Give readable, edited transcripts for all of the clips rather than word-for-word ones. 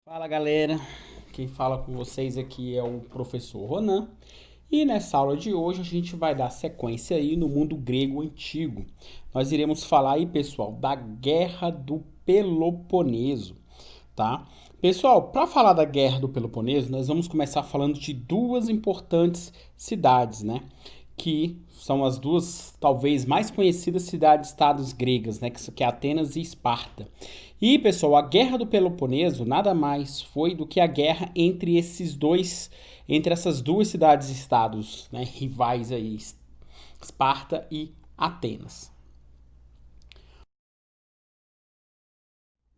Fala galera, quem fala com vocês aqui é o professor Ronan e nessa aula de hoje a gente vai dar sequência aí no mundo grego antigo. Nós iremos falar aí, pessoal, da Guerra do Peloponeso, tá? Pessoal, para falar da Guerra do Peloponeso, nós vamos começar falando de duas importantes cidades, né? Que são as duas, talvez, mais conhecidas cidades-estados gregas, né? Que é Atenas e Esparta. E, pessoal, a Guerra do Peloponeso nada mais foi do que a guerra entre essas duas cidades-estados, né? Rivais aí, Esparta e Atenas.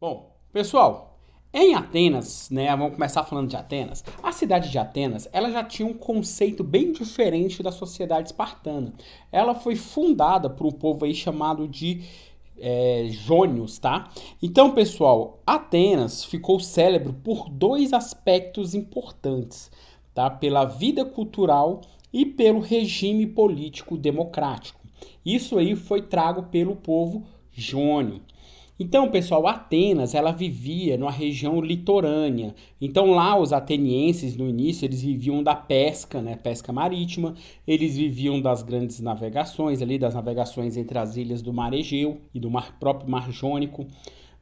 Bom, pessoal, em Atenas, né, vamos começar falando de Atenas. A cidade de Atenas, ela já tinha um conceito bem diferente da sociedade espartana. Ela foi fundada por um povo aí chamado de jônios, tá? Então, pessoal, Atenas ficou célebre por dois aspectos importantes, tá? Pela vida cultural e pelo regime político democrático. Isso aí foi trago pelo povo jônio. Então, pessoal, Atenas, ela vivia numa região litorânea. Então, lá os atenienses, no início, eles viviam da pesca, né, pesca marítima. Eles viviam das grandes navegações, ali das navegações entre as ilhas do Mar Egeu e do próprio Mar Jônico,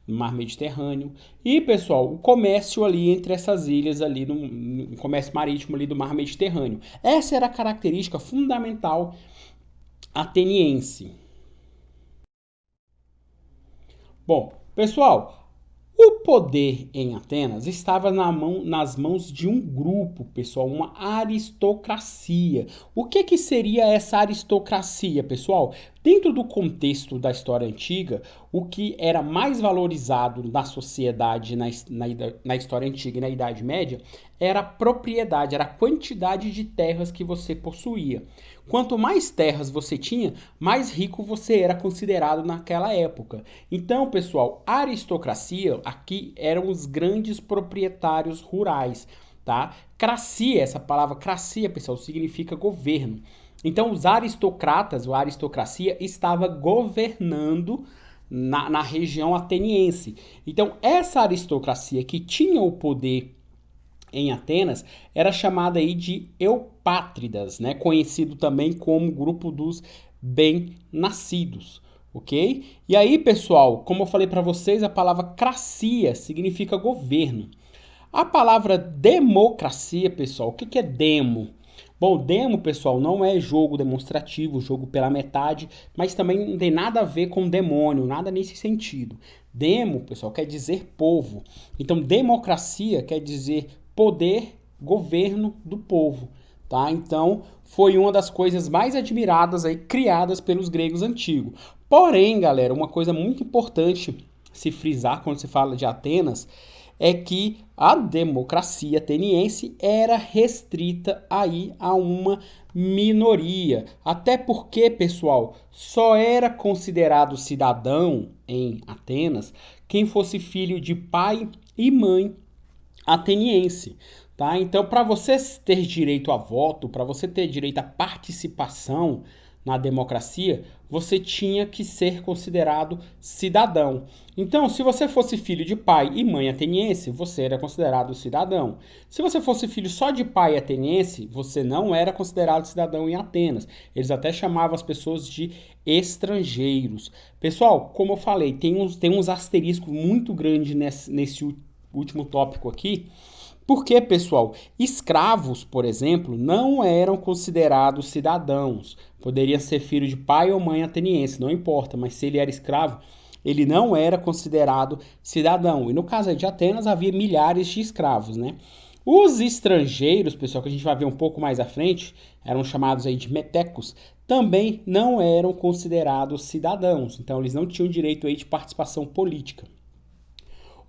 no Mar Mediterrâneo. E, pessoal, o comércio ali entre essas ilhas ali, no comércio marítimo ali do Mar Mediterrâneo. Essa era a característica fundamental ateniense. Bom, pessoal, o poder em Atenas estava nas mãos de um grupo, pessoal, uma aristocracia. O que seria essa aristocracia, pessoal? Dentro do contexto da história antiga, o que era mais valorizado na sociedade, na história antiga e na Idade Média, era a propriedade, era a quantidade de terras que você possuía. Quanto mais terras você tinha, mais rico você era considerado naquela época. Então, pessoal, a aristocracia aqui eram os grandes proprietários rurais, tá? Cracia, essa palavra cracia, pessoal, significa governo. Então, os aristocratas, ou a aristocracia, estava governando na região ateniense. Então, essa aristocracia que tinha o poder em Atenas era chamada aí de eupátridas, né? Conhecido também como grupo dos bem-nascidos, ok? E aí, pessoal, como eu falei para vocês, a palavra cracia significa governo. A palavra democracia, pessoal, o que é demo? Bom, demo, pessoal, não é jogo demonstrativo, jogo pela metade, mas também não tem nada a ver com demônio, nada nesse sentido. Demo, pessoal, quer dizer povo. Então, democracia quer dizer poder, governo do povo, tá? Então, foi uma das coisas mais admiradas aí criadas pelos gregos antigos. Porém, galera, uma coisa muito importante se frisar quando se fala de Atenas é que a democracia ateniense era restrita aí a uma minoria. Até porque, pessoal, só era considerado cidadão em Atenas quem fosse filho de pai e mãe ateniense. Tá? Então, para você ter direito a voto, para você ter direito à participação na democracia, você tinha que ser considerado cidadão. Então, se você fosse filho de pai e mãe ateniense, você era considerado cidadão. Se você fosse filho só de pai ateniense, você não era considerado cidadão em Atenas. Eles até chamavam as pessoas de estrangeiros. Pessoal, como eu falei, tem uns asteriscos muito grandes nesse último tópico aqui. Porque, pessoal, escravos, por exemplo, não eram considerados cidadãos. Poderia ser filho de pai ou mãe ateniense, não importa, mas se ele era escravo, ele não era considerado cidadão. E no caso de Atenas havia milhares de escravos, né? Os estrangeiros, pessoal, que a gente vai ver um pouco mais à frente, eram chamados aí de metecos, também não eram considerados cidadãos. Então eles não tinham direito aí de participação política.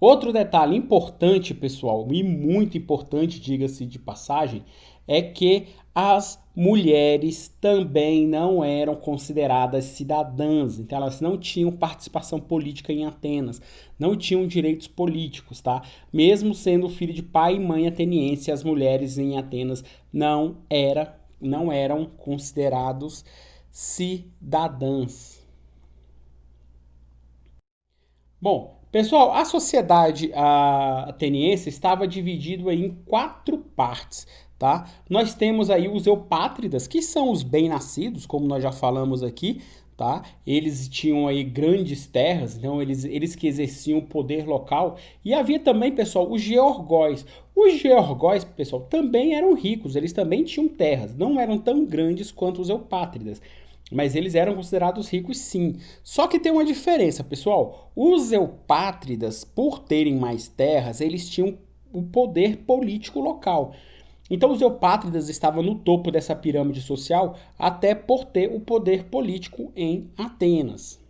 Outro detalhe importante, pessoal, e muito importante, diga-se de passagem, é que as mulheres também não eram consideradas cidadãs, então elas não tinham participação política em Atenas, não tinham direitos políticos, tá? Mesmo sendo filho de pai e mãe ateniense, as mulheres em Atenas não eram considerados cidadãs. Bom, Pessoal, a sociedade ateniense estava dividida em quatro partes, tá? Nós temos aí os eupátridas, que são os bem-nascidos, como nós já falamos aqui, tá? Eles tinham aí grandes terras, então eles que exerciam o poder local. E havia também, pessoal, os georgóis. Os georgóis, pessoal, também eram ricos, eles também tinham terras, não eram tão grandes quanto os eupátridas. Mas eles eram considerados ricos sim. Só que tem uma diferença, pessoal. Os eupátridas, por terem mais terras, eles tinham o poder político local. Então os eupátridas estavam no topo dessa pirâmide social até por ter o poder político em Atenas.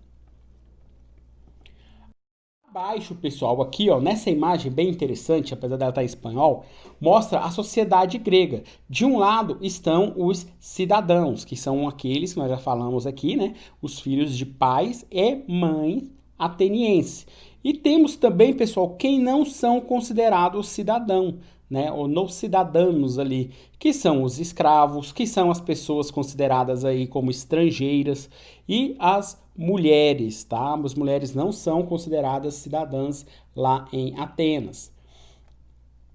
Abaixo, pessoal, aqui, ó, nessa imagem bem interessante, apesar dela estar em espanhol, mostra a sociedade grega. De um lado estão os cidadãos, que são aqueles que nós já falamos aqui, né? Os filhos de pais e mães atenienses. E temos também, pessoal, quem não são considerados cidadão, né? Ou não cidadãos ali, que são os escravos, que são as pessoas consideradas aí como estrangeiras e as mulheres, tá? As mulheres não são consideradas cidadãs lá em Atenas.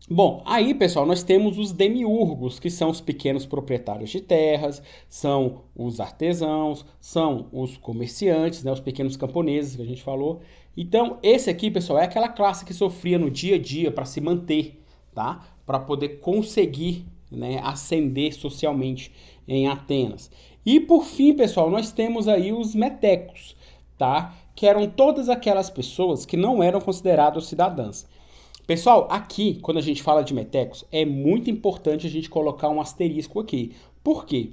Bom, aí, pessoal, nós temos os demiurgos, que são os pequenos proprietários de terras, são os artesãos, são os comerciantes, né, os pequenos camponeses que a gente falou. Então, esse aqui, pessoal, é aquela classe que sofria no dia a dia para se manter, tá? Para poder conseguir, né, ascender socialmente em Atenas. E por fim, pessoal, nós temos aí os metecos, tá? Que eram todas aquelas pessoas que não eram consideradas cidadãs. Pessoal, aqui, quando a gente fala de metecos, é muito importante a gente colocar um asterisco aqui. Por quê?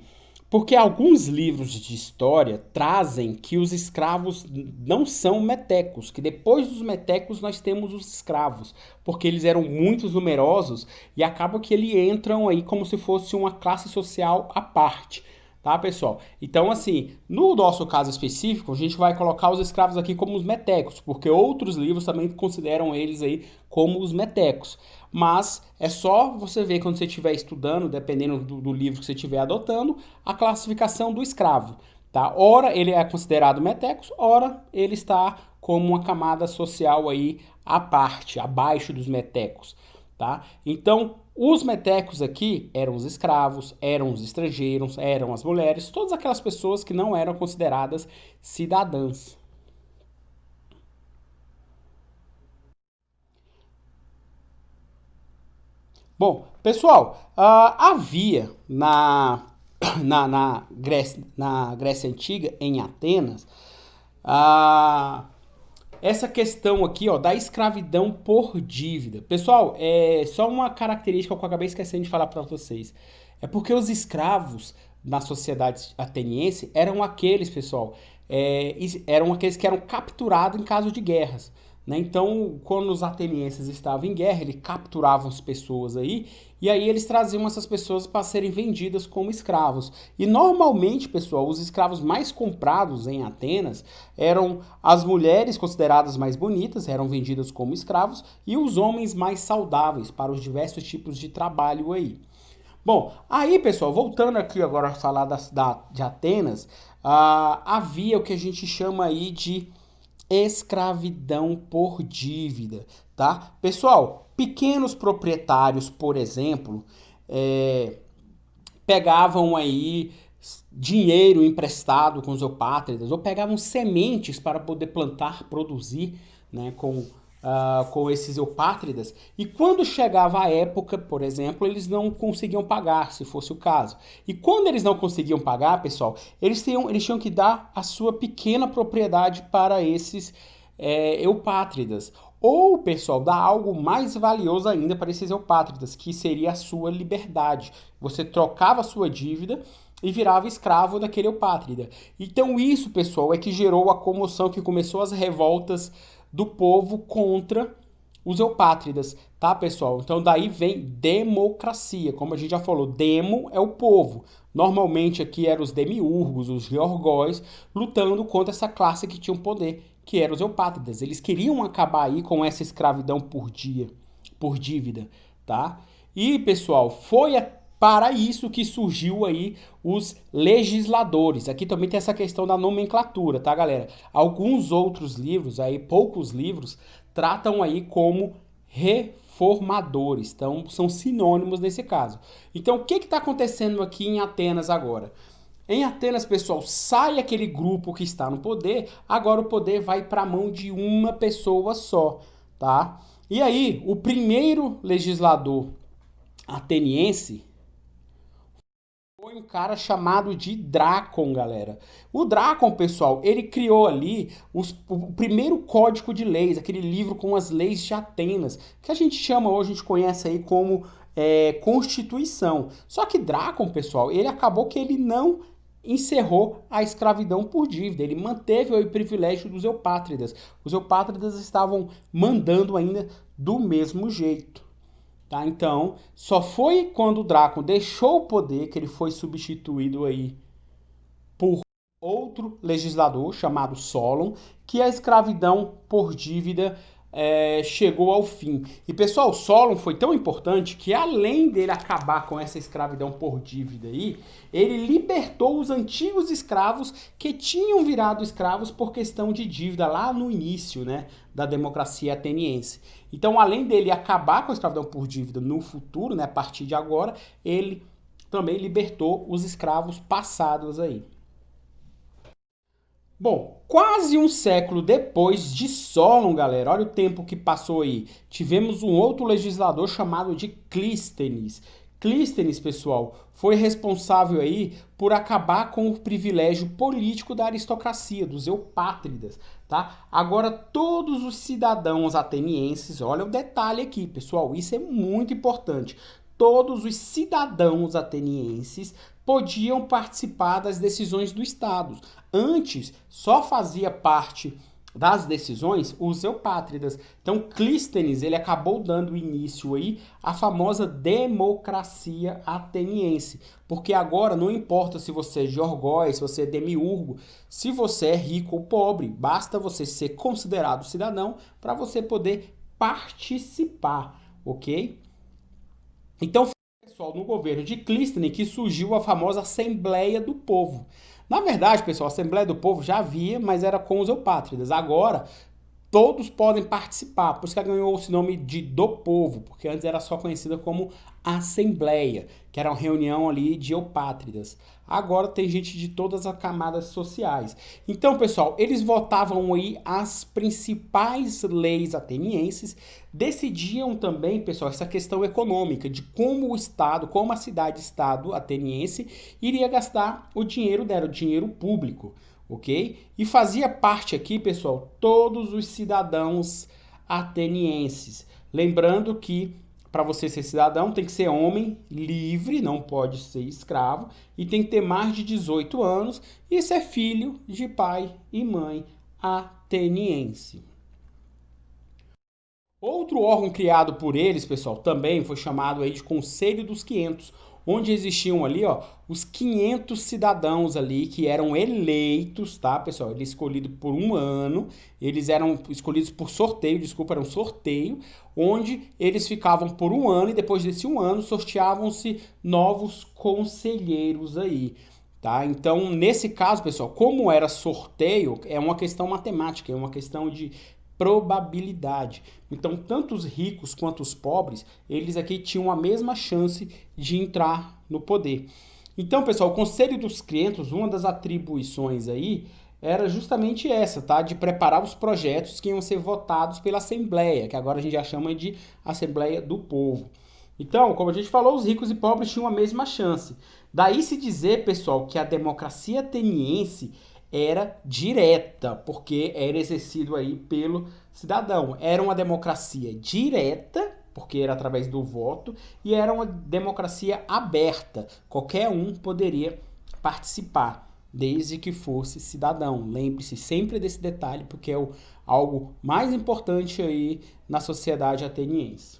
Porque alguns livros de história trazem que os escravos não são metecos, que depois dos metecos nós temos os escravos, porque eles eram muito numerosos e acaba que eles entram aí como se fosse uma classe social à parte. Tá, pessoal? Então, assim, no nosso caso específico, a gente vai colocar os escravos aqui como os metecos, porque outros livros também consideram eles aí como os metecos. Mas é só você ver quando você estiver estudando, dependendo do livro que você estiver adotando, a classificação do escravo. Tá? Ora ele é considerado metecos, ora ele está como uma camada social aí à parte, abaixo dos metecos. Tá? Então, os metecos aqui eram os escravos, eram os estrangeiros, eram as mulheres, todas aquelas pessoas que não eram consideradas cidadãs. Bom, pessoal, havia na Grécia Antiga, em Atenas, ah, essa questão aqui, ó, da escravidão por dívida. Pessoal, é só uma característica que eu acabei esquecendo de falar para vocês. É porque os escravos na sociedade ateniense eram aqueles, pessoal, eram aqueles que eram capturados em caso de guerras. Né? Então, quando os atenienses estavam em guerra, eles capturavam as pessoas aí, e aí eles traziam essas pessoas para serem vendidas como escravos. E normalmente, pessoal, os escravos mais comprados em Atenas eram as mulheres consideradas mais bonitas, eram vendidas como escravos, e os homens mais saudáveis para os diversos tipos de trabalho aí. Bom, aí pessoal, voltando aqui agora a falar de Atenas, havia o que a gente chama aí de escravidão por dívida, tá? Pessoal, pequenos proprietários, por exemplo, pegavam aí dinheiro emprestado com os eupátridas ou pegavam sementes para poder plantar, produzir, né, com esses eupátridas. E quando chegava a época, por exemplo, eles não conseguiam pagar, se fosse o caso. E quando eles não conseguiam pagar, pessoal, eles tinham que dar a sua pequena propriedade para esses eupátridas. Ou, pessoal, dar algo mais valioso ainda para esses eupátridas, que seria a sua liberdade. Você trocava a sua dívida e virava escravo daquele eupátrida. Então isso, pessoal, é que gerou a comoção, que começou as revoltas do povo contra os eupátridas, tá, pessoal? Então daí vem democracia, como a gente já falou, demo é o povo. Normalmente aqui eram os demiurgos, os georgóis, lutando contra essa classe que tinha o poder, que eram os eupátridas. Eles queriam acabar aí com essa escravidão por dívida, tá? E, pessoal, para isso que surgiu aí os legisladores. Aqui também tem essa questão da nomenclatura, tá, galera? Alguns outros livros, aí poucos livros, tratam aí como reformadores. Então, são sinônimos nesse caso. Então, o que está acontecendo aqui em Atenas agora? Em Atenas, pessoal, sai aquele grupo que está no poder, agora o poder vai para a mão de uma pessoa só, tá? E aí, o primeiro legislador ateniense foi um cara chamado de Drácon, galera. O Drácon, pessoal, ele criou ali o primeiro código de leis, aquele livro com as leis de Atenas, que a gente chama hoje, a gente conhece aí como Constituição. Só que Drácon, pessoal, ele acabou que ele não encerrou a escravidão por dívida, ele manteve o privilégio dos eupátridas. Os eupátridas estavam mandando ainda do mesmo jeito. Tá? Então, só foi quando o Drácon deixou o poder que ele foi substituído aí por outro legislador chamado Solon, que a escravidão por dívida chegou ao fim. E pessoal, Solon foi tão importante que além dele acabar com essa escravidão por dívida aí, ele libertou os antigos escravos que tinham virado escravos por questão de dívida lá no início, né, da democracia ateniense. Então, além dele acabar com a escravidão por dívida no futuro, né, a partir de agora, ele também libertou os escravos passados aí. Bom, quase um século depois de Solon, galera, olha o tempo que passou aí. Tivemos um outro legislador chamado de Clístenes. Clístenes, pessoal, foi responsável aí por acabar com o privilégio político da aristocracia, dos eupátridas, tá? Agora, todos os cidadãos atenienses, olha o detalhe aqui, pessoal, isso é muito importante. Todos os cidadãos atenienses podiam participar das decisões do Estado. Antes, só fazia parte das decisões os eupátridas. Então, Clístenes, ele acabou dando início aí à famosa democracia ateniense. Porque agora não importa se você é georgóis, se você é demiurgo, se você é rico ou pobre, basta você ser considerado cidadão para você poder participar, ok? Então, foi pessoal no governo de Clístenes que surgiu a famosa Assembleia do Povo. Na verdade, pessoal, a Assembleia do Povo já havia, mas era com os eupátridas. Agora, todos podem participar, por isso que ela ganhou esse nome de do povo, porque antes era só conhecida como Assembleia, que era uma reunião ali de eupátridas. Agora tem gente de todas as camadas sociais. Então, pessoal, eles votavam aí as principais leis atenienses, decidiam também, pessoal, essa questão econômica de como o Estado, como a cidade-estado ateniense iria gastar o dinheiro dela, o dinheiro público. Ok? E fazia parte aqui, pessoal, todos os cidadãos atenienses. Lembrando que para você ser cidadão tem que ser homem livre, não pode ser escravo, e tem que ter mais de 18 anos e ser filho de pai e mãe ateniense. Outro órgão criado por eles, pessoal, também foi chamado aí de Conselho dos 500, onde existiam ali, ó, os 500 cidadãos ali que eram eleitos, tá, pessoal? Eles escolhidos por um ano, eles eram escolhidos por sorteio, desculpa, era um sorteio, onde eles ficavam por um ano e depois desse um ano sorteavam-se novos conselheiros aí. Tá? Então, nesse caso, pessoal, como era sorteio, é uma questão matemática, é uma questão de probabilidade. Então, tanto os ricos quanto os pobres, eles aqui tinham a mesma chance de entrar no poder. Então, pessoal, o Conselho dos 500, uma das atribuições aí, era justamente essa, tá? De preparar os projetos que iam ser votados pela Assembleia, que agora a gente já chama de Assembleia do Povo. Então, como a gente falou, os ricos e pobres tinham a mesma chance. Daí se dizer, pessoal, que a democracia ateniense era direta, porque era exercido aí pelo cidadão. Era uma democracia direta, porque era através do voto, e era uma democracia aberta. Qualquer um poderia participar, desde que fosse cidadão. Lembre-se sempre desse detalhe, porque é algo mais importante aí na sociedade ateniense.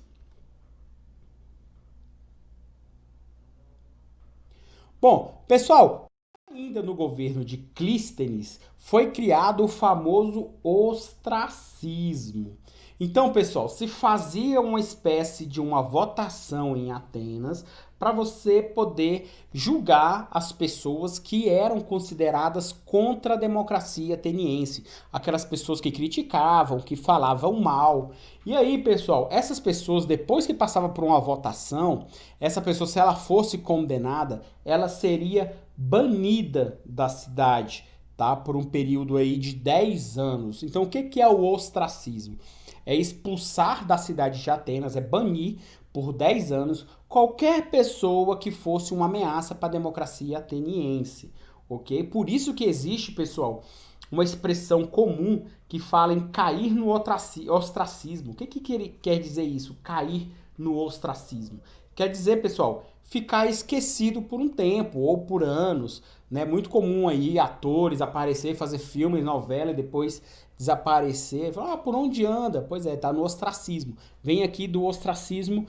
Bom, pessoal, ainda no governo de Clístenes foi criado o famoso ostracismo. Então, pessoal, se fazia uma espécie de uma votação em Atenas para você poder julgar as pessoas que eram consideradas contra a democracia ateniense, aquelas pessoas que criticavam, que falavam mal. E aí, pessoal, essas pessoas, depois que passava por uma votação, essa pessoa, se ela fosse condenada, ela seria banida da cidade, tá? Por um período aí de 10 anos. Então, o que é o ostracismo? É expulsar da cidade de Atenas, é banir por 10 anos qualquer pessoa que fosse uma ameaça para a democracia ateniense, ok? Por isso que existe, pessoal, uma expressão comum que fala em cair no ostracismo. O que quer dizer isso? Cair no ostracismo. Quer dizer, pessoal, ficar esquecido por um tempo ou por anos, né? Muito comum aí atores aparecer, fazer filmes, novela e depois desaparecer. Falar, por onde anda? Pois é, tá no ostracismo. Vem aqui do ostracismo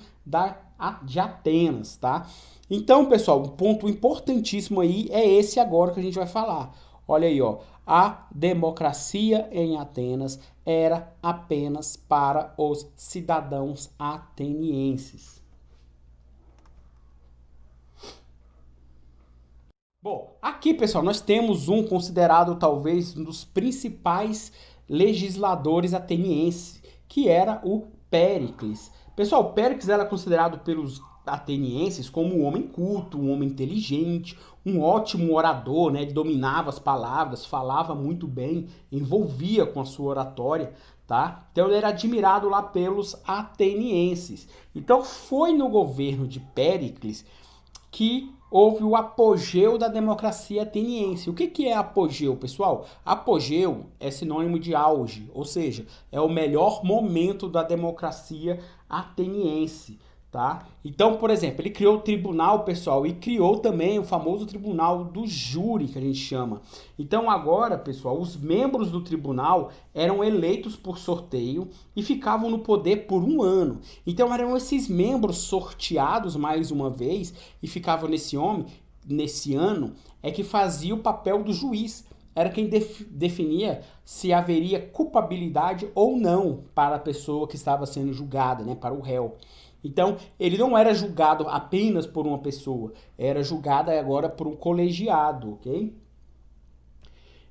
de Atenas, tá? Então, pessoal, um ponto importantíssimo aí é esse agora que a gente vai falar. Olha aí, ó. A democracia em Atenas era apenas para os cidadãos atenienses. Bom, aqui, pessoal, nós temos um considerado talvez um dos principais legisladores atenienses, que era o Péricles. Pessoal, Péricles era considerado pelos atenienses como um homem culto, um homem inteligente, um ótimo orador, né? Ele dominava as palavras, falava muito bem, envolvia com a sua oratória, tá? Então ele era admirado lá pelos atenienses. Então foi no governo de Péricles que houve o apogeu da democracia ateniense. O que é apogeu, pessoal? Apogeu é sinônimo de auge, ou seja, é o melhor momento da democracia ateniense. Tá? Então, por exemplo, ele criou o tribunal, pessoal, e criou também o famoso tribunal do júri, que a gente chama. Então, agora, pessoal, os membros do tribunal eram eleitos por sorteio e ficavam no poder por um ano. Então, eram esses membros sorteados mais uma vez e ficavam nesse ano, é que fazia o papel do juiz. Era quem definia se haveria culpabilidade ou não para a pessoa que estava sendo julgada, né, para o réu. Então, ele não era julgado apenas por uma pessoa, era julgado agora por um colegiado, ok?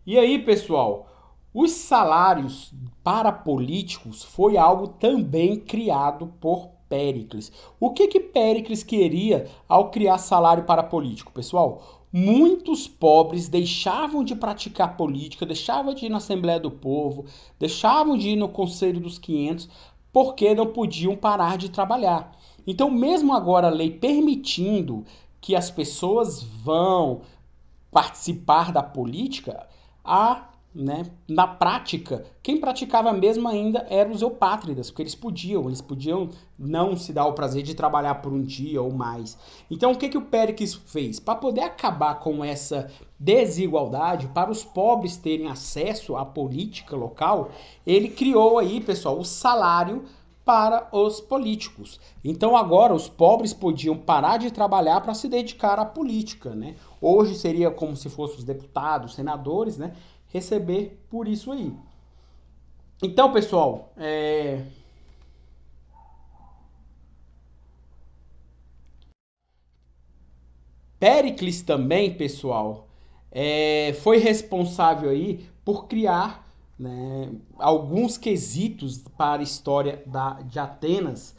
E aí, pessoal, os salários para políticos foi algo também criado por Péricles. O que Péricles queria ao criar salário para político, pessoal? Muitos pobres deixavam de praticar política, deixavam de ir na Assembleia do Povo, deixavam de ir no Conselho dos 500, porque não podiam parar de trabalhar. Então, mesmo agora a lei permitindo que as pessoas vão participar da política, na prática, quem praticava mesmo ainda eram os eupátridas, porque eles podiam não se dar o prazer de trabalhar por um dia ou mais. Então, o que o Péricles fez? Para poder acabar com essa desigualdade, para os pobres terem acesso à política local, ele criou aí, pessoal, o salário para os políticos. Então agora os pobres podiam parar de trabalhar para se dedicar à política, né? Hoje seria como se fossem os deputados, senadores, né? Receber por isso aí. Então, pessoal, Péricles também, pessoal, foi responsável aí por criar, né, alguns quesitos para a história de Atenas,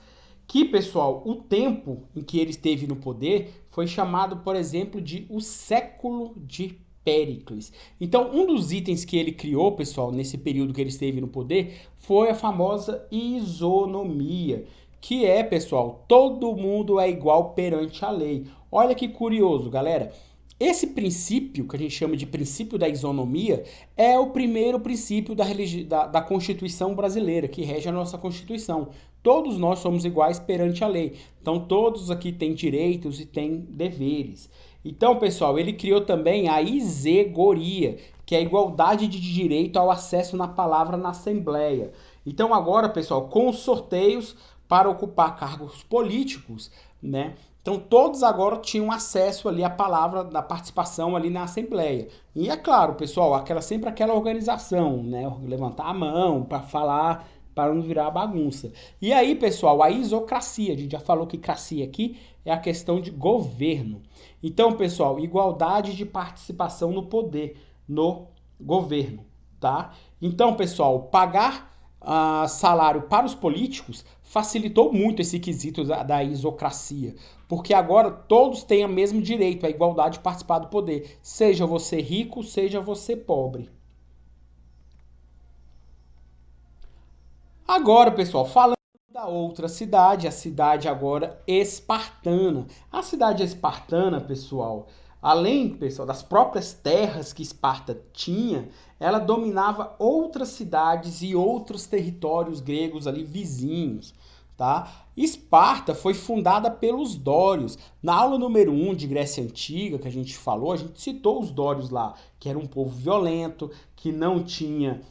que, pessoal, o tempo em que ele esteve no poder foi chamado, por exemplo, de o século de Péricles. Então, um dos itens que ele criou, pessoal, nesse período que ele esteve no poder, foi a famosa isonomia, que é, pessoal, todo mundo é igual perante a lei. Olha que curioso, galera. Esse princípio, que a gente chama de princípio da isonomia, é o primeiro princípio da Constituição brasileira, que rege a nossa Constituição. Todos nós somos iguais perante a lei. Então, todos aqui têm direitos e têm deveres. Então, pessoal, ele criou também a isegoria, que é a igualdade de direito ao acesso na palavra na Assembleia. Então, agora, pessoal, com os sorteios para ocupar cargos políticos, né? Então todos agora tinham acesso ali à palavra da participação ali na Assembleia. E é claro, pessoal, sempre aquela organização, né? Levantar a mão para falar para não virar bagunça. E aí, pessoal, a isocracia, a gente já falou que cracia aqui é a questão de governo. Então, pessoal, igualdade de participação no poder, no governo, tá? Então, pessoal, pagar salário para os políticos facilitou muito esse quesito da isocracia, porque agora todos têm o mesmo direito, a igualdade de participar do poder, seja você rico, seja você pobre. Agora, pessoal, falando da outra cidade, a cidade agora espartana. A cidade espartana, pessoal, além, pessoal, das próprias terras que Esparta tinha, ela dominava outras cidades e outros territórios gregos ali vizinhos, tá? Esparta foi fundada pelos dórios. Na aula número 1 de Grécia Antiga, que a gente falou, a gente citou os dórios lá, que era um povo violento, que não tinha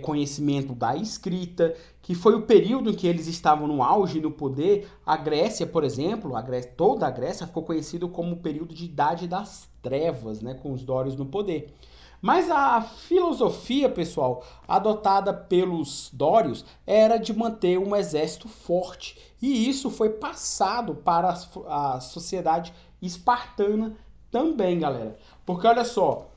conhecimento da escrita, que foi o período em que eles estavam no auge no poder. A Grécia, por exemplo, toda a Grécia ficou conhecido como o período de Idade das Trevas, né, com os dórios no poder. Mas a filosofia, pessoal, adotada pelos dórios era de manter um exército forte. E isso foi passado para a sociedade espartana também, galera. Porque olha só,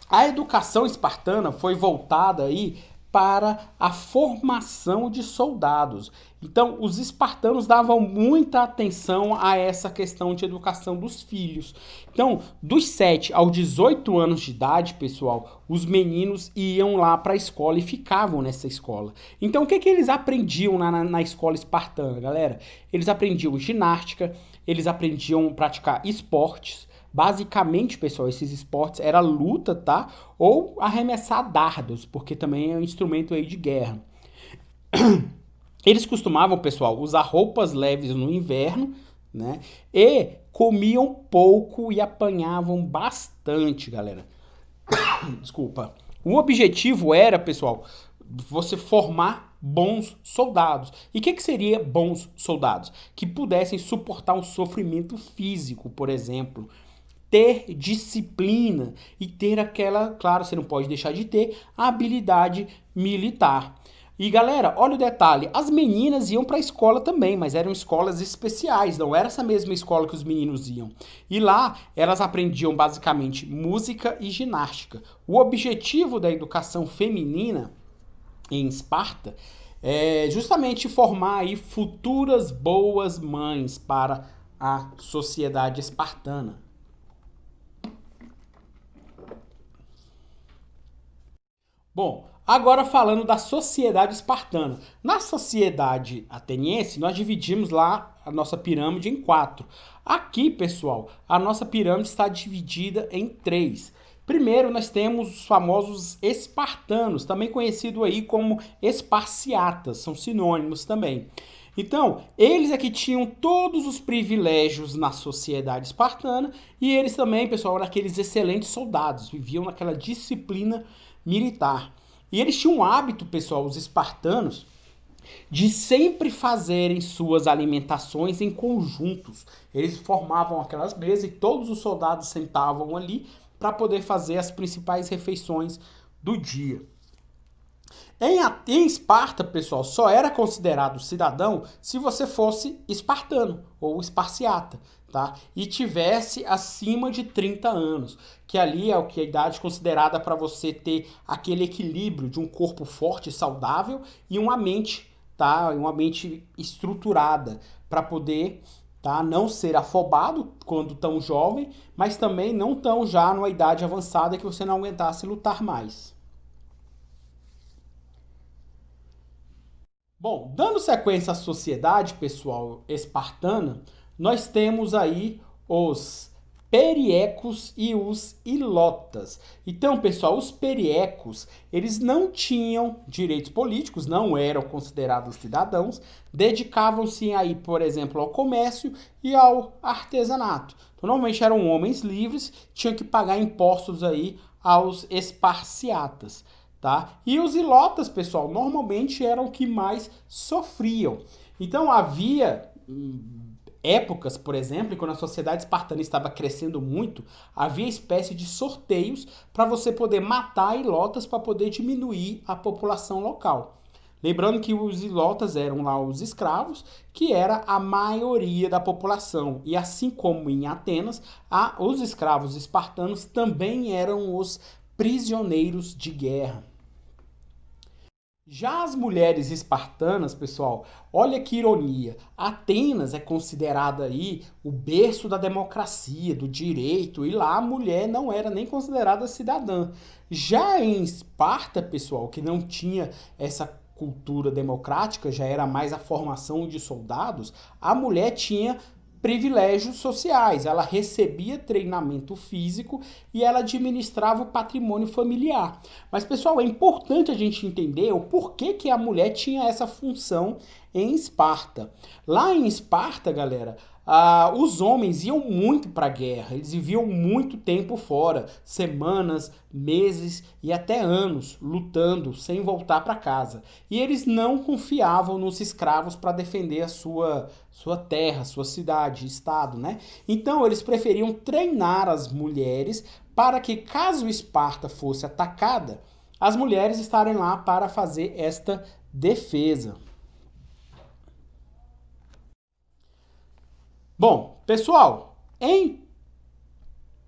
a educação espartana foi voltada aí para a formação de soldados. Então, os espartanos davam muita atenção a essa questão de educação dos filhos. Então, dos 7 aos 18 anos de idade, pessoal, os meninos iam lá para a escola e ficavam nessa escola. Então, o que, que eles aprendiam na escola espartana, galera? Eles aprendiam ginástica, eles aprendiam a praticar esportes. Basicamente, pessoal, esses esportes era luta, tá? Ou arremessar dardos, porque também é um instrumento aí de guerra. Eles costumavam, pessoal, usar roupas leves no inverno, né? E comiam pouco e apanhavam bastante, galera. Desculpa. O objetivo era, pessoal, você formar bons soldados. E o que seria bons soldados? Que pudessem suportar um sofrimento físico, por exemplo, ter disciplina e ter aquela, claro, você não pode deixar de ter a habilidade militar. E galera, olha o detalhe, as meninas iam para a escola também, mas eram escolas especiais, não era essa mesma escola que os meninos iam. E lá elas aprendiam basicamente música e ginástica. O objetivo da educação feminina em Esparta é justamente formar aí futuras boas mães para a sociedade espartana. Bom, agora falando da sociedade espartana. Na sociedade ateniense, nós dividimos lá a nossa pirâmide em 4. Aqui, pessoal, a nossa pirâmide está dividida em 3. Primeiro, nós temos os famosos espartanos, também conhecido aí como esparciatas, são sinônimos também. Então, eles aqui tinham todos os privilégios na sociedade espartana e eles também, pessoal, eram aqueles excelentes soldados, viviam naquela disciplina militar. E eles tinham um hábito, pessoal, os espartanos, de sempre fazerem suas alimentações em conjuntos. Eles formavam aquelas mesas e todos os soldados sentavam ali para poder fazer as principais refeições do dia. Em Esparta, pessoal, só era considerado cidadão se você fosse espartano ou esparciata, tá? E tivesse acima de 30 anos, que ali é o que é a idade considerada para você ter aquele equilíbrio de um corpo forte e saudável e uma mente, tá? Uma mente estruturada para poder, tá? Não ser afobado quando tão jovem, mas também não tão já numa idade avançada que você não aguentasse lutar mais. Bom, dando sequência à sociedade, pessoal, espartana, nós temos aí os periecos e os ilotas. Então, pessoal, os periecos, eles não tinham direitos políticos, não eram considerados cidadãos, dedicavam-se aí, por exemplo, ao comércio e ao artesanato. Então, normalmente eram homens livres, tinham que pagar impostos aí aos esparciatas. Tá? E os ilotas, pessoal, normalmente eram os que mais sofriam. Então havia épocas, por exemplo, quando a sociedade espartana estava crescendo muito, havia espécie de sorteios para você poder matar ilotas para poder diminuir a população local. Lembrando que os ilotas eram lá os escravos, que era a maioria da população. E assim como em Atenas, os escravos espartanos também eram os prisioneiros de guerra. Já as mulheres espartanas, pessoal, olha que ironia. Atenas é considerada aí o berço da democracia, do direito, e lá a mulher não era nem considerada cidadã. Já em Esparta, pessoal, que não tinha essa cultura democrática, já era mais a formação de soldados, a mulher tinha privilégios sociais. Ela recebia treinamento físico e ela administrava o patrimônio familiar. Mas, pessoal, é importante a gente entender o porquê que a mulher tinha essa função em Esparta. Lá em Esparta, galera, os homens iam muito para a guerra, eles viviam muito tempo fora, semanas, meses e até anos lutando sem voltar para casa. E eles não confiavam nos escravos para defender a sua terra, sua cidade, estado, né? Então eles preferiam treinar as mulheres para que, caso Esparta fosse atacada, as mulheres estarem lá para fazer esta defesa. Bom, pessoal, em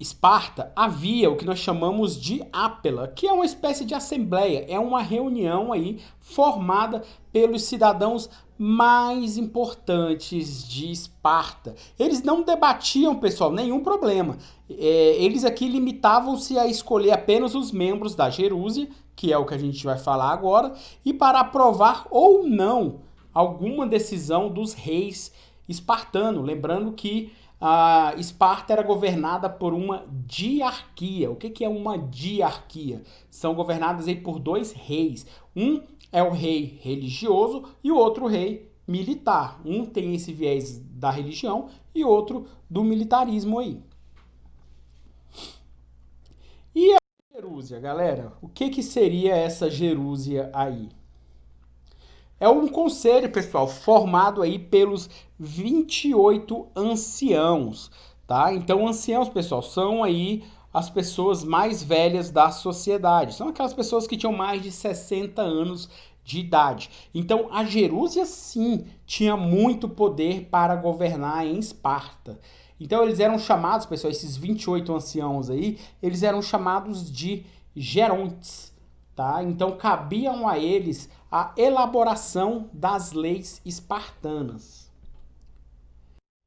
Esparta havia o que nós chamamos de Ápela, que é uma espécie de assembleia, é uma reunião aí formada pelos cidadãos mais importantes de Esparta. Eles não debatiam, pessoal, nenhum problema. Eles aqui limitavam-se a escolher apenas os membros da Gerúsia, que é o que a gente vai falar agora, e para aprovar ou não alguma decisão dos reis espartanos. Lembrando que a Esparta era governada por uma diarquia. O que é uma diarquia? São governadas aí por dois reis. Um é o rei religioso e o outro rei militar. Um tem esse viés da religião e outro do militarismo aí. E a Gerúsia, galera? O que seria essa Gerúsia aí? É um conselho, pessoal, formado aí pelos 28 anciãos, tá? Então, anciãos, pessoal, são aí as pessoas mais velhas da sociedade. São aquelas pessoas que tinham mais de 60 anos de idade. Então, a Gerúsia, sim, tinha muito poder para governar em Esparta. Então, eles eram chamados, pessoal, esses 28 anciãos aí, eles eram chamados de gerontes, tá? Então, cabiam a eles a elaboração das leis espartanas.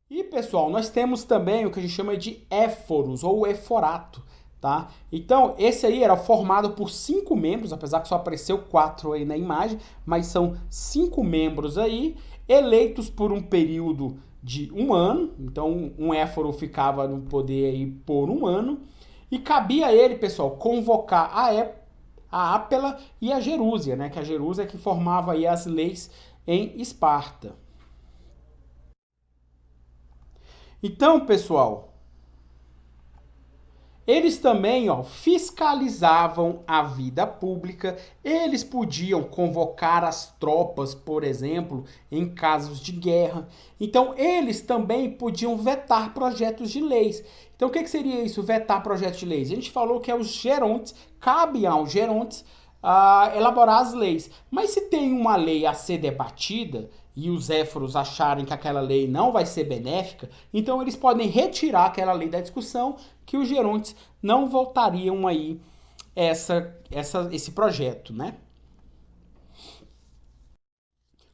E, pessoal, nós temos também o que a gente chama de éforos ou eforato, tá? Então, esse aí era formado por 5 membros, apesar que só apareceu 4 aí na imagem, mas são 5 membros aí, eleitos por um período de 1 ano. Então, um éforo ficava no poder aí por 1 ano, e cabia a ele, pessoal, convocar a Ápela e a Gerúsia, né? Que a Gerúsia é que formava aí as leis em Esparta. Então, pessoal, eles também, fiscalizavam a vida pública, eles podiam convocar as tropas, por exemplo, em casos de guerra. Então, eles também podiam vetar projetos de leis. Então, o que seria isso, vetar projetos de leis? A gente falou que os gerontes, cabe aos gerontes elaborar as leis. Mas se tem uma lei a ser debatida e os éforos acharem que aquela lei não vai ser benéfica, então eles podem retirar aquela lei da discussão, que os gerontes não votariam aí esse projeto, né?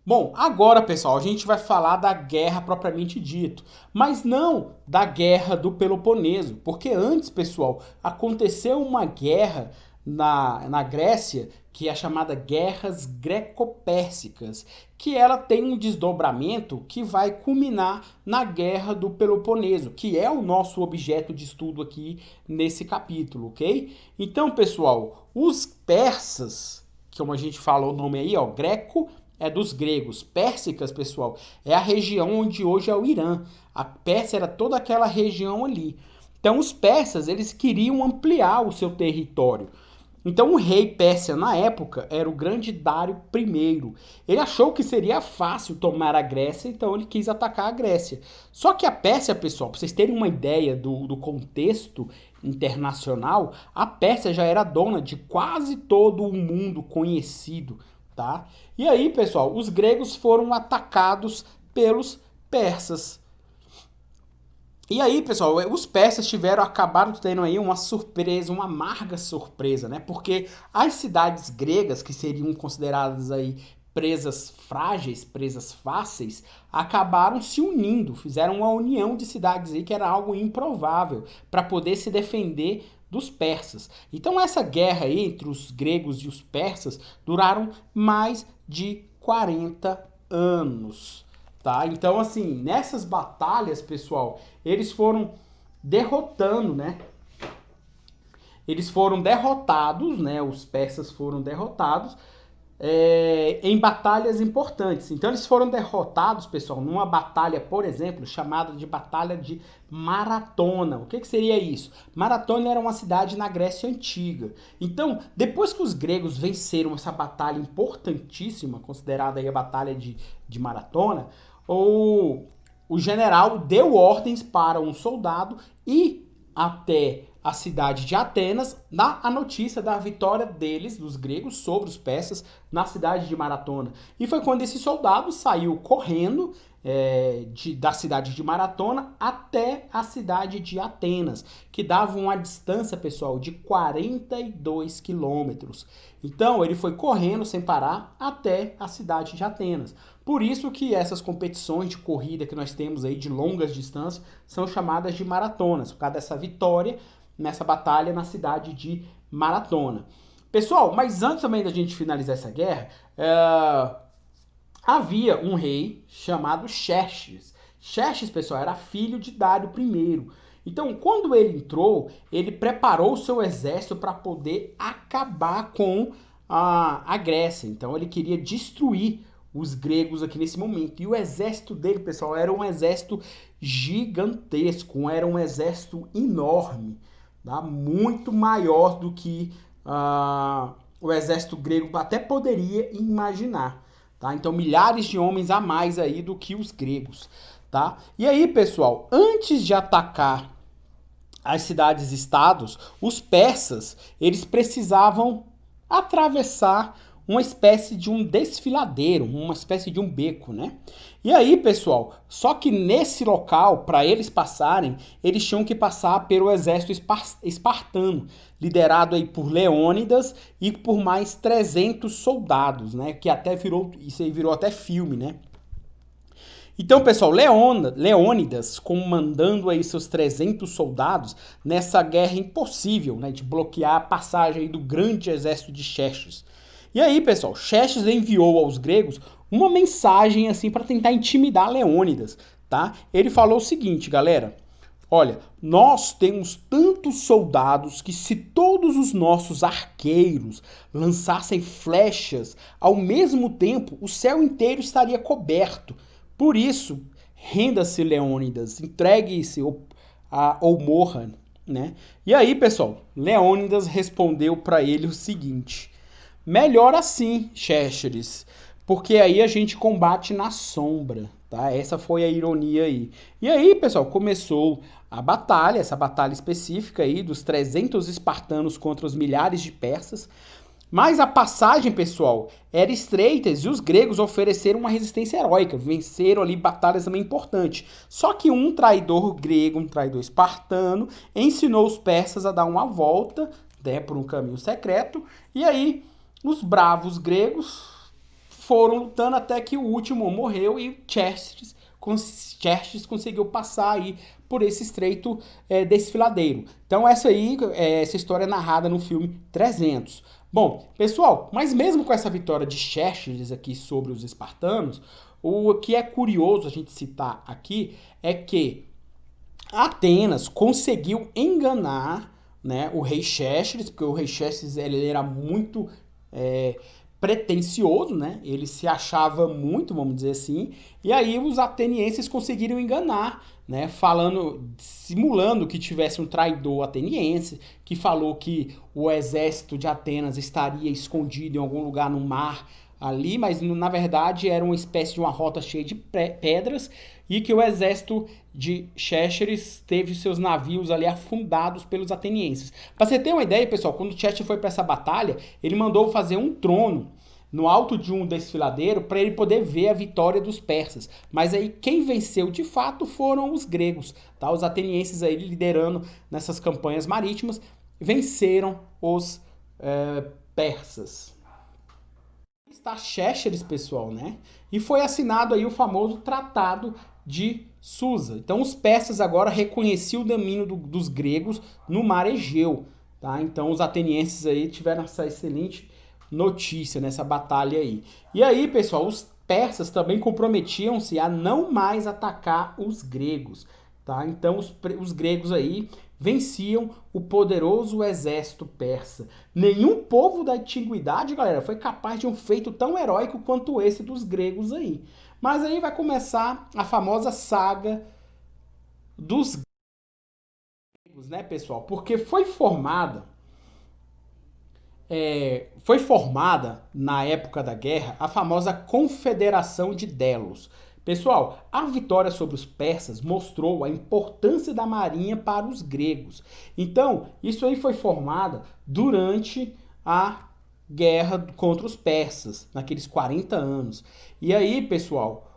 Bom, agora, pessoal, a gente vai falar da guerra propriamente dito, mas não da guerra do Peloponeso, porque antes, pessoal, aconteceu uma guerra na Grécia, que é a chamada Guerras Greco-Pérsicas, que ela tem um desdobramento que vai culminar na Guerra do Peloponeso, que é o nosso objeto de estudo aqui nesse capítulo, ok? Então, pessoal, os persas, como a gente falou o nome aí, Greco é dos gregos. Pérsicas, pessoal, é a região onde hoje é o Irã. A Pérsia era toda aquela região ali. Então, os persas, eles queriam ampliar o seu território. Então, o rei Pérsia, na época, era o grande Dário I. Ele achou que seria fácil tomar a Grécia, então ele quis atacar a Grécia. Só que a Pérsia, pessoal, para vocês terem uma ideia do contexto internacional, a Pérsia já era dona de quase todo o mundo conhecido, tá? E aí, pessoal, os gregos foram atacados pelos persas. E aí, pessoal, os persas acabaram tendo aí uma surpresa, uma amarga surpresa, né? Porque as cidades gregas, que seriam consideradas aí presas frágeis, presas fáceis, acabaram se unindo, fizeram uma união de cidades aí que era algo improvável para poder se defender dos persas. Então essa guerra aí entre os gregos e os persas duraram mais de 40 anos. Tá? Então, assim, nessas batalhas, pessoal, eles foram derrotando, né? Eles foram derrotados, né? Os persas foram derrotados em batalhas importantes. Então, eles foram derrotados, pessoal, numa batalha, por exemplo, chamada de Batalha de Maratona. O que seria isso? Maratona era uma cidade na Grécia Antiga. Então, depois que os gregos venceram essa batalha importantíssima, considerada aí a Batalha de Maratona, o general deu ordens para um soldado ir até a cidade de Atenas, dar a notícia da vitória deles, dos gregos, sobre os persas, na cidade de Maratona. E foi quando esse soldado saiu correndo da cidade de Maratona até a cidade de Atenas, que dava uma distância, pessoal, de 42 quilômetros. Então, ele foi correndo sem parar até a cidade de Atenas. Por isso que essas competições de corrida que nós temos aí de longas distâncias são chamadas de maratonas, por causa dessa vitória nessa batalha na cidade de Maratona. Pessoal, mas antes também da gente finalizar essa guerra, havia um rei chamado Xerxes. Xerxes, pessoal, era filho de Dário I. Então, quando ele entrou, ele preparou o seu exército para poder acabar com a Grécia. Então, ele queria destruir os gregos aqui nesse momento. E o exército dele, pessoal, era um exército gigantesco, era um exército enorme, tá? Muito maior do que o exército grego até poderia imaginar. Tá? Então, milhares de homens a mais aí do que os gregos. Tá? E aí, pessoal, antes de atacar as cidades-estados, os persas, eles precisavam atravessar uma espécie de um desfiladeiro, uma espécie de um beco, né? E aí, pessoal, só que nesse local, para eles passarem, eles tinham que passar pelo exército espartano, liderado aí por Leônidas e por mais 300 soldados, né? Que até isso aí virou até filme, né? Então, pessoal, Leônidas comandando aí seus 300 soldados nessa guerra impossível, né, de bloquear a passagem aí do grande exército de Xerxes. E aí, pessoal, Xerxes enviou aos gregos uma mensagem assim para tentar intimidar Leônidas, tá? Ele falou o seguinte, galera: olha, nós temos tantos soldados que se todos os nossos arqueiros lançassem flechas ao mesmo tempo, o céu inteiro estaria coberto. Por isso, renda-se, Leônidas, entregue-se ou morra, né? E aí, pessoal, Leônidas respondeu para ele o seguinte: melhor assim, Xerxes, porque aí a gente combate na sombra, tá? Essa foi a ironia aí. E aí, pessoal, começou a batalha, essa batalha específica aí dos 300 espartanos contra os milhares de persas. Mas a passagem, pessoal, era estreita e os gregos ofereceram uma resistência heróica, venceram ali batalhas também importantes. Só que um traidor grego, um traidor espartano, ensinou os persas a dar uma volta, né, por um caminho secreto, e aí os bravos gregos foram lutando até que o último morreu e Xerxes conseguiu passar aí por esse estreito desfiladeiro. Então essa história é narrada no filme 300. Bom, pessoal, mas mesmo com essa vitória de Xerxes aqui sobre os espartanos, o que é curioso a gente citar aqui é que Atenas conseguiu enganar, né, o rei Xerxes, porque o rei Xerxes ele era muito pretensioso, né? Ele se achava muito, vamos dizer assim, e aí os atenienses conseguiram enganar, né? Simulando que tivesse um traidor ateniense, que falou que o exército de Atenas estaria escondido em algum lugar no mar ali, mas na verdade era uma espécie de uma rota cheia de pedras e que o exército de Xerxes teve seus navios ali afundados pelos atenienses. Para você ter uma ideia, pessoal, quando Xerxes foi para essa batalha, ele mandou fazer um trono no alto de um desfiladeiro para ele poder ver a vitória dos persas. Mas aí quem venceu de fato foram os gregos, tá? Os atenienses aí liderando nessas campanhas marítimas venceram os persas. Está Xerxes, pessoal, né? E foi assinado aí o famoso Tratado de Susa. Então os persas agora reconheciam o domínio dos gregos no mar Egeu, tá? Então os atenienses aí tiveram essa excelente notícia nessa batalha aí. E aí, pessoal, os persas também comprometiam-se a não mais atacar os gregos, tá? Então os gregos aí venciam o poderoso exército persa. Nenhum povo da antiguidade, galera, foi capaz de um feito tão heróico quanto esse dos gregos aí. Mas aí vai começar a famosa saga dos gregos, né, pessoal? Porque foi formada na época da guerra a famosa Confederação de Delos. Pessoal, a vitória sobre os persas mostrou a importância da marinha para os gregos. Então, isso aí foi formada durante a guerra contra os persas, naqueles 40 anos. E aí, pessoal,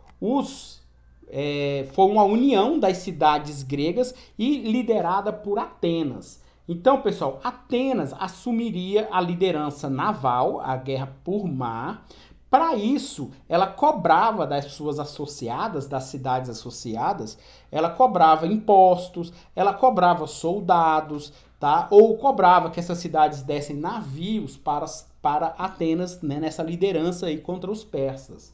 foi uma união das cidades gregas e liderada por Atenas. Então, pessoal, Atenas assumiria a liderança naval, a guerra por mar. Para isso, ela cobrava das suas associadas, das cidades associadas, ela cobrava impostos, ela cobrava soldados, tá? Ou cobrava que essas cidades dessem navios para Atenas, né, nessa liderança aí contra os persas.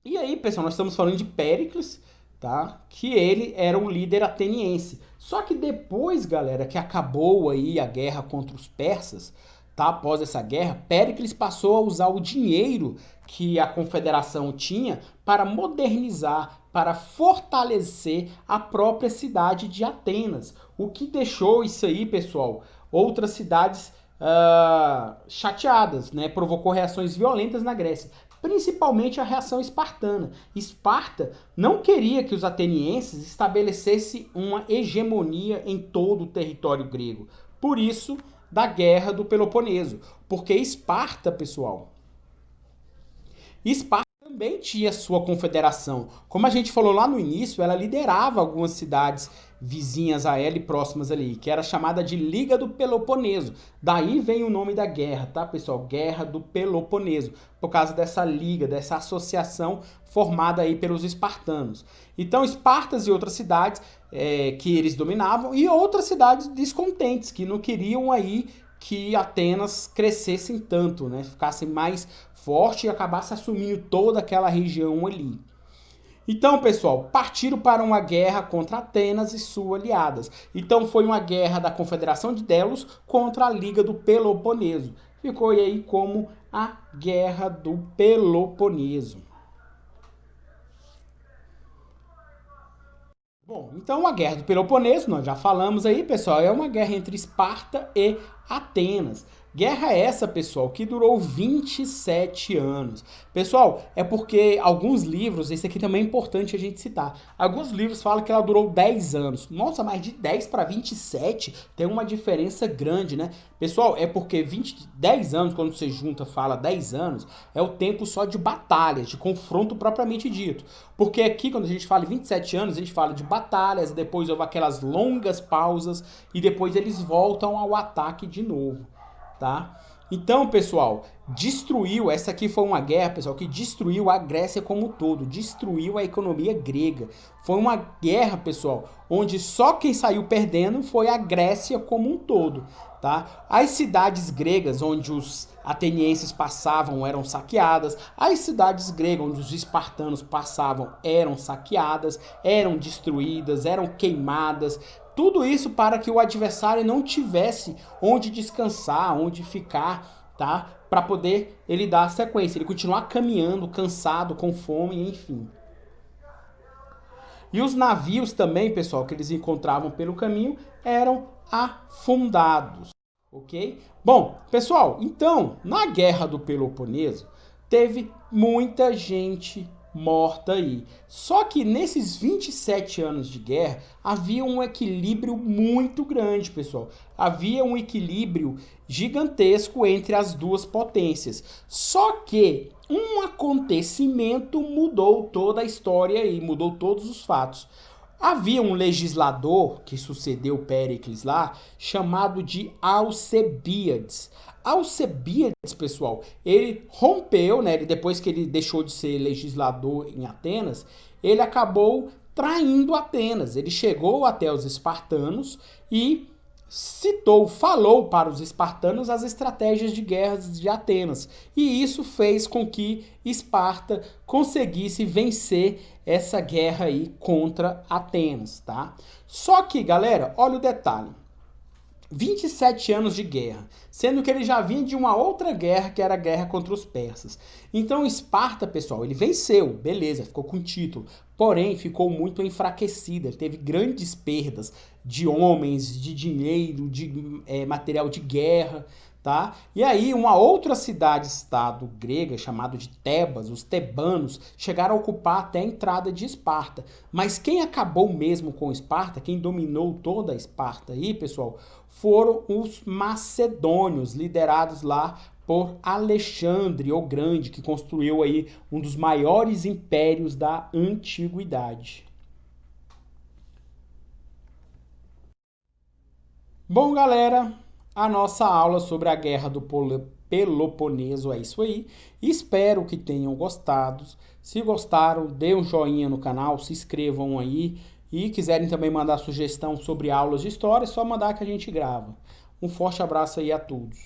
E aí, pessoal, nós estamos falando de Péricles, tá? Que ele era um líder ateniense. Só que depois, galera, que acabou aí a guerra contra os persas, tá? Após essa guerra, Péricles passou a usar o dinheiro que a confederação tinha para modernizar, para fortalecer a própria cidade de Atenas. O que deixou isso aí, pessoal, outras cidades chateadas, né? Provocou reações violentas na Grécia, principalmente a reação espartana. Esparta não queria que os atenienses estabelecessem uma hegemonia em todo o território grego. Por isso, da Guerra do Peloponeso. Porque Esparta, pessoal, Esparta também tinha sua confederação. Como a gente falou lá no início, ela liderava algumas cidades vizinhas a ela e próximas ali, que era chamada de Liga do Peloponeso. Daí vem o nome da guerra, tá, pessoal? Guerra do Peloponeso, por causa dessa liga, dessa associação formada aí pelos espartanos. Então, Espartas e outras cidades que eles dominavam e outras cidades descontentes, que não queriam aí que Atenas crescessem tanto, né? Ficassem mais forte e acabasse assumindo toda aquela região ali. Então, pessoal, partiram para uma guerra contra Atenas e suas aliadas. Então, foi uma guerra da Confederação de Delos contra a Liga do Peloponeso. Ficou aí como a Guerra do Peloponeso. Bom, então a Guerra do Peloponeso, nós já falamos aí, pessoal, é uma guerra entre Esparta e Atenas. Guerra essa, pessoal, que durou 27 anos. Pessoal, é porque alguns livros, esse aqui também é importante a gente citar, alguns livros falam que ela durou 10 anos. Nossa, mas de 10 para 27 tem uma diferença grande, né? Pessoal, é porque 10 anos, quando você junta, fala 10 anos, é o tempo só de batalhas, de confronto propriamente dito. Porque aqui, quando a gente fala em 27 anos, a gente fala de batalhas, depois houve aquelas longas pausas e depois eles voltam ao ataque de novo. Tá? Então, pessoal, essa aqui foi uma guerra, pessoal, que destruiu a Grécia como um todo, destruiu a economia grega. Foi uma guerra, pessoal, onde só quem saiu perdendo foi a Grécia como um todo, tá? As cidades gregas onde os atenienses passavam eram saqueadas, as cidades gregas onde os espartanos passavam eram saqueadas, eram destruídas, eram queimadas. Tudo isso para que o adversário não tivesse onde descansar, onde ficar, tá? Para poder ele dar a sequência, ele continuar caminhando, cansado, com fome, enfim. E os navios também, pessoal, que eles encontravam pelo caminho, eram afundados, ok? Bom, pessoal, então, na Guerra do Peloponeso, teve muita gente morta aí. Só que nesses 27 anos de guerra havia um equilíbrio muito grande, pessoal. Havia um equilíbrio gigantesco entre as duas potências. Só que um acontecimento mudou toda a história e mudou todos os fatos. Havia um legislador que sucedeu Péricles lá, chamado de Alcebíades. Alcebíades, pessoal, ele rompeu, né? Depois que ele deixou de ser legislador em Atenas, ele acabou traindo Atenas. Ele chegou até os espartanos e falou para os espartanos as estratégias de guerra de Atenas. E isso fez com que Esparta conseguisse vencer essa guerra aí contra Atenas, tá? Só que, galera, olha o detalhe. 27 anos de guerra, sendo que ele já vinha de uma outra guerra, que era a guerra contra os persas. Então Esparta, pessoal, ele venceu, beleza, ficou com título, porém ficou muito enfraquecida, ele teve grandes perdas de homens, de dinheiro, de material de guerra, tá? E aí uma outra cidade-estado grega, chamada de Tebas, os tebanos, chegaram a ocupar até a entrada de Esparta. Mas quem acabou mesmo com Esparta, quem dominou toda a Esparta aí, pessoal, foram os macedônios, liderados lá por Alexandre o Grande, que construiu aí um dos maiores impérios da antiguidade. Bom, galera, a nossa aula sobre a Guerra do Peloponeso é isso aí. Espero que tenham gostado. Se gostaram, dê um joinha no canal, se inscrevam aí. E quiserem também mandar sugestão sobre aulas de história, é só mandar que a gente grava. Um forte abraço aí a todos.